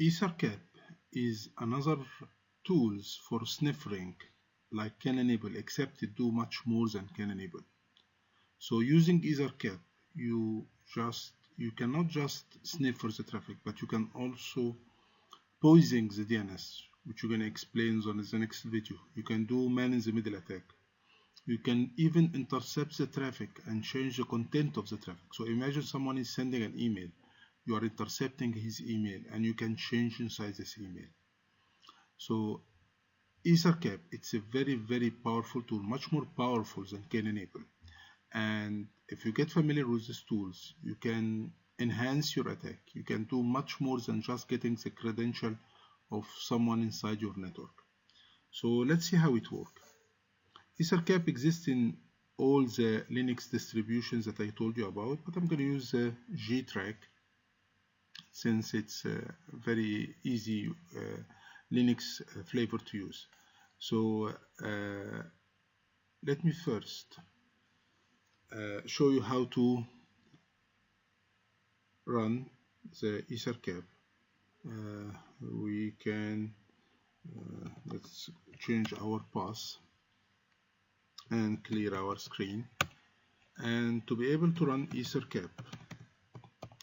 Ettercap is another tools for sniffing like CAN-enable, except it do much more than CAN-enable. So using Ettercap, you cannot just sniff for the traffic, but you can also poison the DNS, which you're going to explain on the next video. You can do man-in-the-middle attack. You can even intercept the traffic and change the content of the traffic. So imagine someone is sending an email. You are intercepting his email and you can change inside this email. So Ettercap, it's a very, very powerful tool, much more powerful than CAN-enable. And if you get familiar with these tools, you can enhance your attack. You can do much more than just getting the credential of someone inside your network. So let's see how it works. Ettercap exists in all the Linux distributions that I told you about, but I'm going to use G-Track since it's a very easy Linux flavor to use. So let me first show you how to run the Ettercap. We can let's change our path and clear our screen. And to be able to run Ettercap,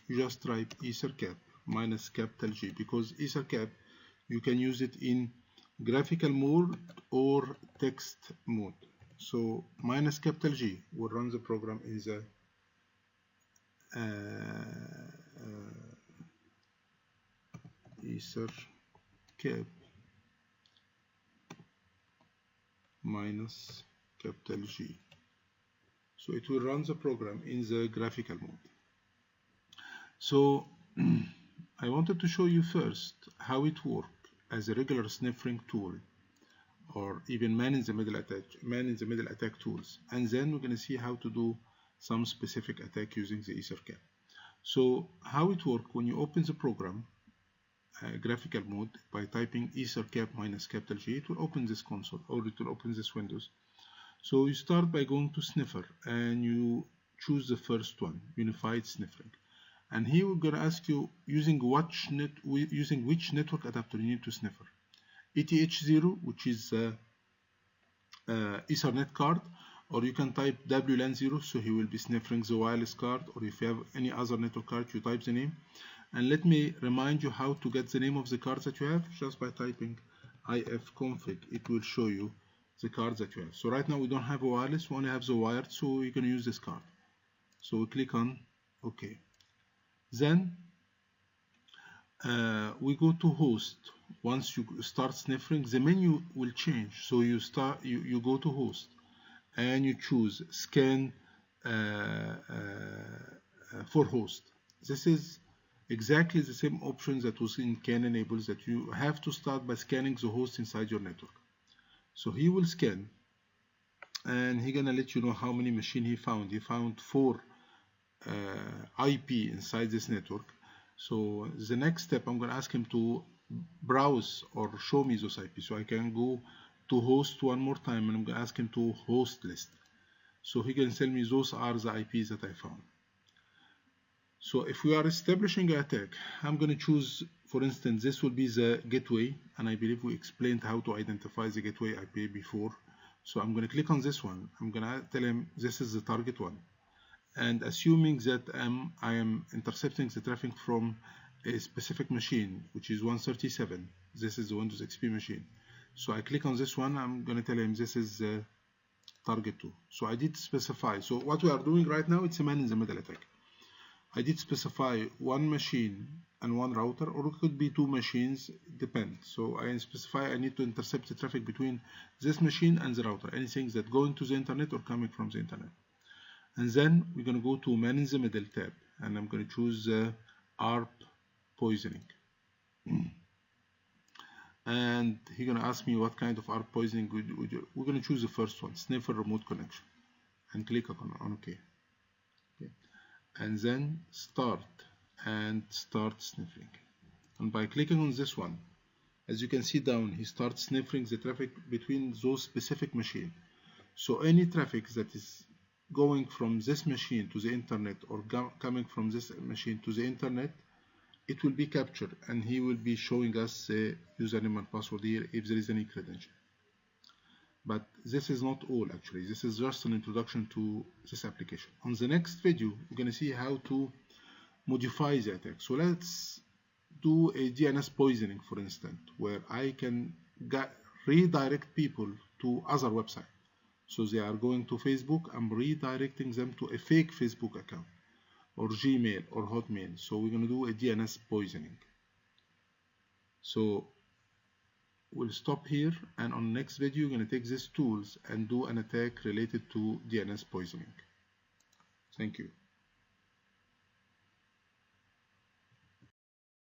you just type Ettercap minus capital G, because Ettercap you can use it in graphical mode or text mode. So minus capital G will run the program in the Ettercap minus capital G. So it will run the program in the graphical mode. So I wanted to show you first how it works as a regular sniffing tool, or even man-in-the-middle attack tools, and then we're going to see how to do some specific attack using the Ettercap. So how it works: when you open the program graphical mode by typing Ettercap minus capital G, it will open this console, or it will open this Windows. So you start by going to Sniffer and you choose the first one, Unified Sniffing. And here we're going to ask you using which network adapter you need to sniffer. ETH0, which is Ethernet card, or you can type WLAN0, so he will be sniffing the wireless card, or if you have any other network card, you type the name. And let me remind you how to get the name of the card that you have, just by typing ifconfig. It will show you the cards that you have. So right now we don't have a wireless, we only have the wired, so we're going to use this card. So we click on OK. Then we go to host. Once you start sniffing, the menu will change. So you go to host and you choose scan for host. This is exactly the same option that was in CAN-enable, that you have to start by scanning the host inside your network. So he will scan and he's gonna let you know how many machines he found. He found 4 IP inside this network. So the next step, I'm gonna ask him to browse or show me those IP. So I can go to host one more time and I'm gonna ask him to host list. So he can tell me those are the IPs that I found. So if we are establishing an attack, I'm going to choose, for instance, this will be the gateway, and I believe we explained how to identify the gateway IP before. So I'm going to click on this one. I'm going to tell him this is the target one, and assuming that I am intercepting the traffic from a specific machine, which is 137. This is the Windows XP machine. So I click on this one. I'm going to tell him this is target 2. So I did specify. So what we are doing right now, it's a man-in-the-middle attack. I did specify one machine and one router, or it could be 2 machines, depends. So I specify I need to intercept the traffic between this machine and the router, anything that going to the internet or coming from the internet. And then we're going to go to man-in-the-middle tab, and I'm going to choose ARP poisoning. And he's going to ask me what kind of ARP poisoning would you. We're going to choose the first one, sniffer remote connection, and click on OK. And then start sniffing. And by clicking on this one, as you can see down, he starts sniffing the traffic between those specific machines. So any traffic that is going from this machine to the internet, or coming from this machine to the internet, it will be captured and he will be showing us username and password here if there is any credential. But this is not all actually. This is just an introduction to this application. On the next video, we're going to see how to modify the attack. So let's do a DNS poisoning, for instance, where I can redirect people to other websites. So they are going to Facebook, I'm redirecting them to a fake Facebook account or Gmail or Hotmail. So we're going to do a DNS poisoning. So we'll stop here, and on the next video we're going to take these tools and do an attack related to DNS poisoning. Thank you.